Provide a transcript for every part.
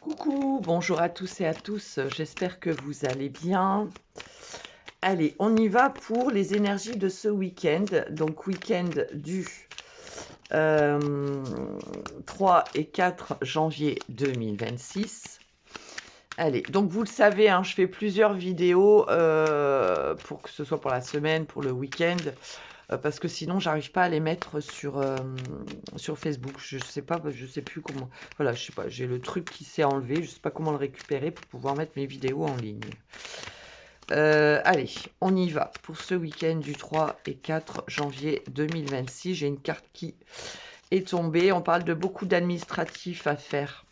Coucou, bonjour à tous et à tous, j'espère que vous allez bien. Allez, on y va pour les énergies de ce week-end. Donc week-end du 3 et 4 janvier 2026. Allez, donc vous le savez, hein, je fais plusieurs vidéos pour que ce soit pour la semaine, pour le week-end, parce que sinon j'arrive pas à les mettre sur Facebook. Je sais pas, je sais plus comment. Voilà, je sais pas, j'ai le truc qui s'est enlevé, je sais pas comment le récupérer pour pouvoir mettre mes vidéos en ligne. Allez, on y va pour ce week-end du 3 et 4 janvier 2026. J'ai une carte qui est tombée. On parle de beaucoup d'administratifs à faire.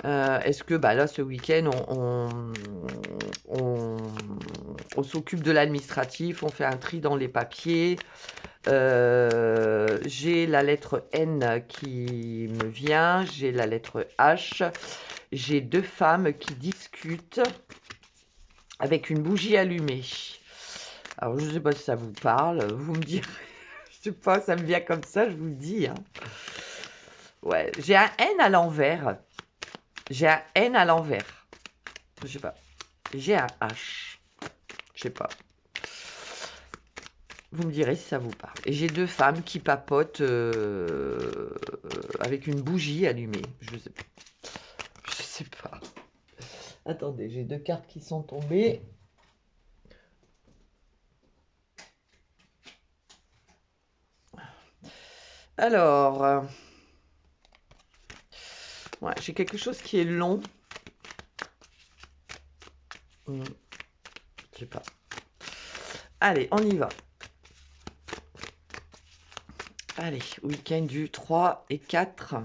Est-ce que là, ce week-end, on s'occupe de l'administratif, on fait un tri dans les papiers. J'ai la lettre N qui me vient, j'ai la lettre H. J'ai deux femmes qui discutent avec une bougie allumée. Alors, je ne sais pas si ça vous parle, vous me direz. Je sais pas, ça me vient comme ça, je vous le dis. Hein. Ouais, j'ai un N à l'envers. J'ai un N à l'envers. Je sais pas. J'ai un H. Je sais pas. Vous me direz si ça vous parle. Et j'ai deux femmes qui papotent avec une bougie allumée. Je sais pas. Je sais pas. Attendez, j'ai deux cartes qui sont tombées. Alors, ouais, j'ai quelque chose qui est long. Je sais pas. Allez, on y va. Allez, week-end du 3 et 4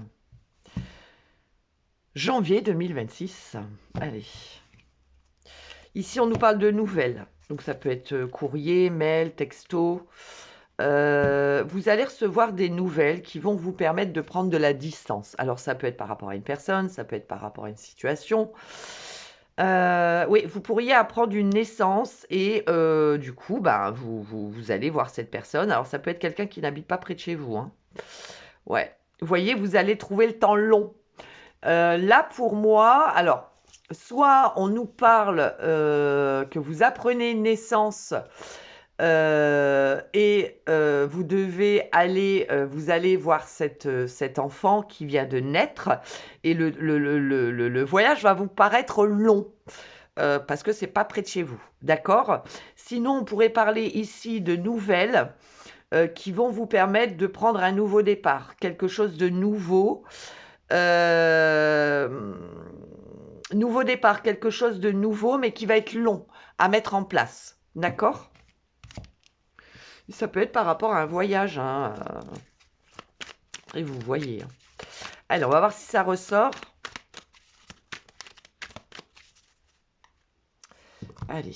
janvier 2026. Allez. Ici, on nous parle de nouvelles. Donc, ça peut être courrier, mail, texto. Vous allez recevoir des nouvelles qui vont vous permettre de prendre de la distance. Alors, ça peut être par rapport à une personne, ça peut être par rapport à une situation. Oui, vous pourriez apprendre une naissance et du coup, vous allez voir cette personne. Alors, ça peut être quelqu'un qui n'habite pas près de chez vous. Hein. Ouais. Vous voyez, vous allez trouver le temps long. Là, pour moi, alors, soit on nous parle que vous apprenez une naissance et vous devez aller, vous allez voir cet enfant qui vient de naître et le voyage va vous paraître long. Parce que c'est pas près de chez vous, d'accord? Sinon, on pourrait parler ici de nouvelles qui vont vous permettre de prendre un nouveau départ, quelque chose de nouveau. Nouveau départ, quelque chose de nouveau, mais qui va être long à mettre en place, d'accord? Ça peut être par rapport à un voyage, hein. Et vous voyez. Hein. Alors, on va voir si ça ressort. Allez.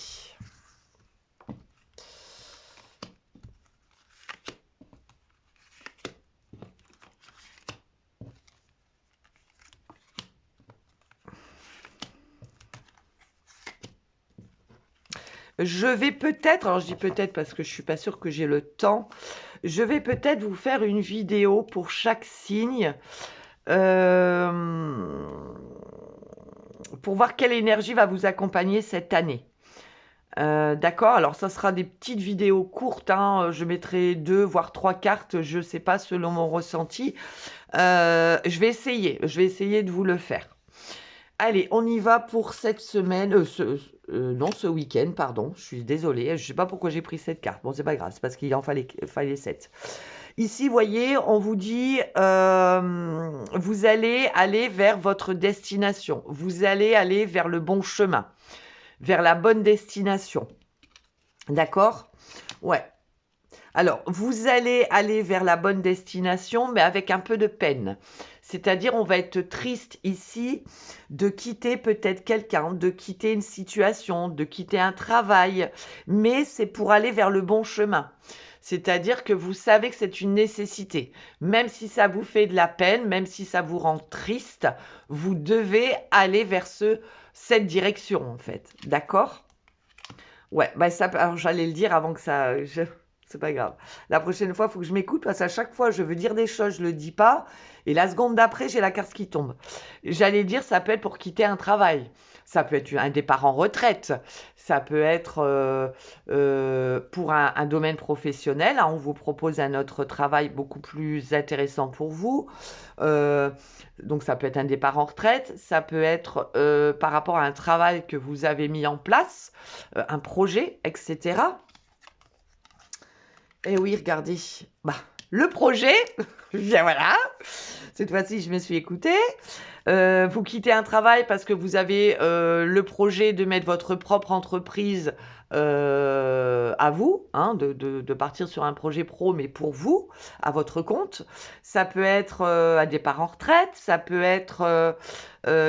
Je vais peut-être, alors je dis peut-être parce que je suis pas sûre que j'ai le temps, je vais peut-être vous faire une vidéo pour chaque signe pour voir quelle énergie va vous accompagner cette année. D'accord, alors ça sera des petites vidéos courtes, hein. Je mettrai 2 voire 3 cartes, je sais pas selon mon ressenti. Je vais essayer de vous le faire. Allez, on y va pour cette semaine, ce week-end, pardon, je suis désolée, je sais pas pourquoi j'ai pris cette carte, bon c'est pas grave, c'est parce qu'il en fallait 7. Ici, vous voyez, on vous dit, vous allez aller vers votre destination, vous allez aller vers le bon chemin, vers la bonne destination, d'accord? Ouais. Alors, vous allez aller vers la bonne destination, mais avec un peu de peine. C'est-à-dire, on va être triste ici de quitter peut-être quelqu'un, de quitter une situation, de quitter un travail, mais c'est pour aller vers le bon chemin. C'est-à-dire que vous savez que c'est une nécessité. Même si ça vous fait de la peine, même si ça vous rend triste, vous devez aller vers cette direction, en fait. D'accord? Ouais, alors j'allais le dire avant que ça C'est pas grave. La prochaine fois, il faut que je m'écoute parce qu'à chaque fois, je veux dire des choses, je le dis pas. Et la seconde d'après, j'ai la carte qui tombe. J'allais dire, ça peut être pour quitter un travail. Ça peut être un départ en retraite. Ça peut être pour un domaine professionnel, hein. On vous propose un autre travail beaucoup plus intéressant pour vous. Euh, donc ça peut être un départ en retraite. Ça peut être par rapport à un travail que vous avez mis en place, un projet, etc. Eh oui, regardez. Bah, le projet, bien voilà. Cette fois-ci, je me suis écoutée. Vous quittez un travail parce que vous avez le projet de mettre votre propre entreprise à vous, hein, de partir sur un projet pro, mais pour vous, à votre compte. Ça peut être un départ en retraite, ça peut être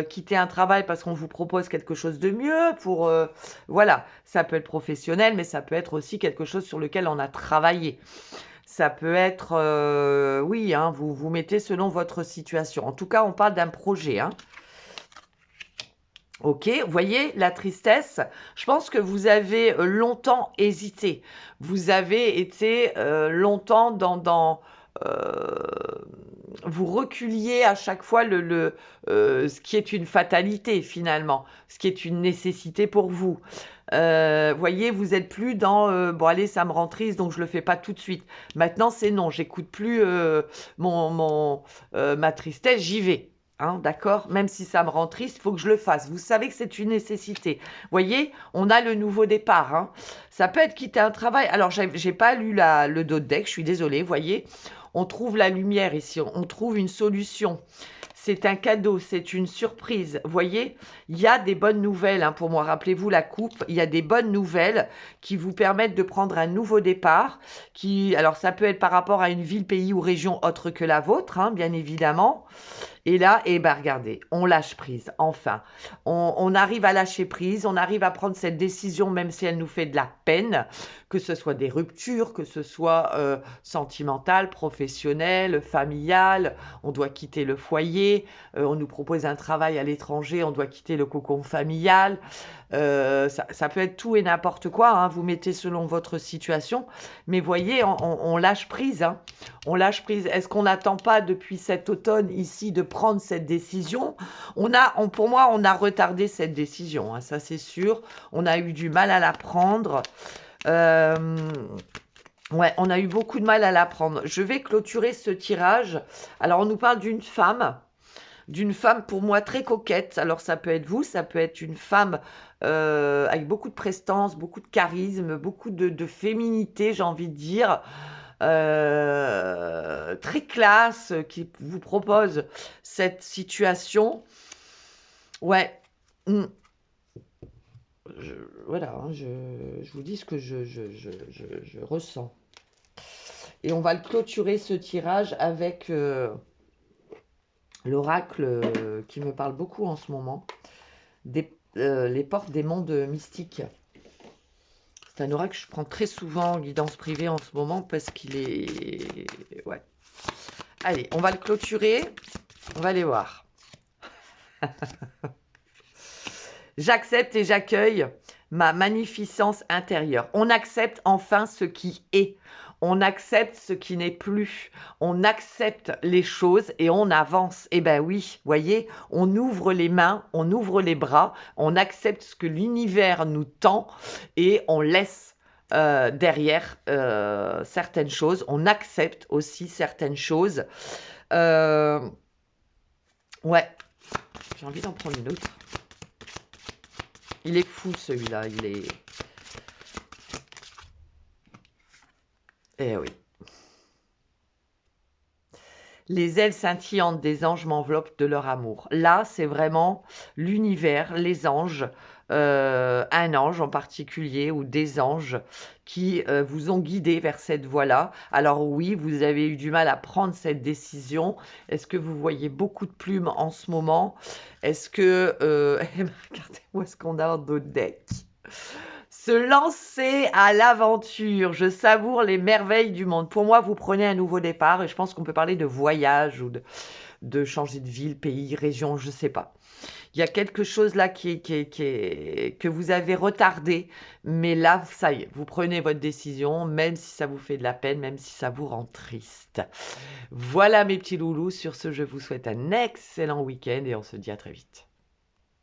quitter un travail parce qu'on vous propose quelque chose de mieux. Voilà, ça peut être professionnel, mais ça peut être aussi quelque chose sur lequel on a travaillé. Ça peut être, oui, hein, vous mettez selon votre situation. En tout cas, on parle d'un projet, hein. Ok, vous voyez la tristesse. Je pense que vous avez longtemps hésité. Vous avez été longtemps euh, vous reculiez à chaque fois ce qui est une fatalité finalement, ce qui est une nécessité pour vous. Voyez, vous êtes plus dans bon allez, ça me rend triste donc je le fais pas tout de suite. Maintenant c'est non, j'écoute plus ma tristesse, j'y vais. Hein, d'accord? Même si ça me rend triste, il faut que je le fasse. Vous savez que c'est une nécessité. Voyez, on a le nouveau départ. Hein. Ça peut être quitter un travail. Alors, j'ai pas lu le dos de deck, je suis désolée. Voyez, on trouve la lumière ici, on trouve une solution. C'est un cadeau, c'est une surprise. Voyez, il y a des bonnes nouvelles hein, pour moi. Rappelez-vous la coupe. Il y a des bonnes nouvelles qui vous permettent de prendre un nouveau départ. Alors, ça peut être par rapport à une ville, pays ou région autre que la vôtre, hein, bien évidemment. Et là, eh ben, regardez, on lâche prise, enfin. On arrive à lâcher prise, on arrive à prendre cette décision, même si elle nous fait de la peine, que ce soit des ruptures, que ce soit sentimentale, professionnelle, familiale, on doit quitter le foyer, on nous propose un travail à l'étranger, on doit quitter le cocon familial. Ça peut être tout et n'importe quoi, hein, vous mettez selon votre situation, mais voyez, on lâche prise, hein. On lâche prise. Est-ce qu'on n'attend pas depuis cet automne ici de prendre cette décision? Pour moi, on a retardé cette décision, hein, ça c'est sûr. On a eu du mal à la prendre. Ouais, on a eu beaucoup de mal à la prendre. Je vais clôturer ce tirage. Alors, on nous parle d'une femme pour moi très coquette. Alors ça peut être vous, ça peut être une femme avec beaucoup de prestance, beaucoup de charisme, beaucoup de féminité, j'ai envie de dire. Très classe, qui vous propose cette situation. Ouais. Mm. Voilà, hein, je vous dis ce que je ressens. Et on va le clôturer ce tirage avec l'oracle qui me parle beaucoup en ce moment, les portes des mondes mystiques. C'est un oracle que je prends très souvent en guidance privée en ce moment parce qu'il est... Ouais. Allez, on va le clôturer. On va aller voir. J'accepte et j'accueille ma magnificence intérieure. On accepte enfin ce qui est. On accepte ce qui n'est plus. On accepte les choses et on avance. Eh ben oui, voyez, on ouvre les mains, on ouvre les bras, on accepte ce que l'univers nous tend et on laisse derrière certaines choses. On accepte aussi certaines choses. Ouais, j'ai envie d'en prendre une autre. Il est fou celui-là, il est... Eh oui. Les ailes scintillantes des anges m'enveloppent de leur amour. Là, c'est vraiment l'univers, les anges, un ange en particulier ou des anges qui vous ont guidé vers cette voie-là. Alors oui, vous avez eu du mal à prendre cette décision. Est-ce que vous voyez beaucoup de plumes en ce moment? Est-ce que... regardez-moi ce qu'on a en dos de deck. Se lancer à l'aventure. Je savoure les merveilles du monde. Pour moi, vous prenez un nouveau départ et je pense qu'on peut parler de voyage ou de changer de ville, pays, région, je sais pas. Il y a quelque chose là que vous avez retardé, mais là, ça y est, vous prenez votre décision, même si ça vous fait de la peine, même si ça vous rend triste. Voilà mes petits loulous, sur ce, je vous souhaite un excellent week-end et on se dit à très vite.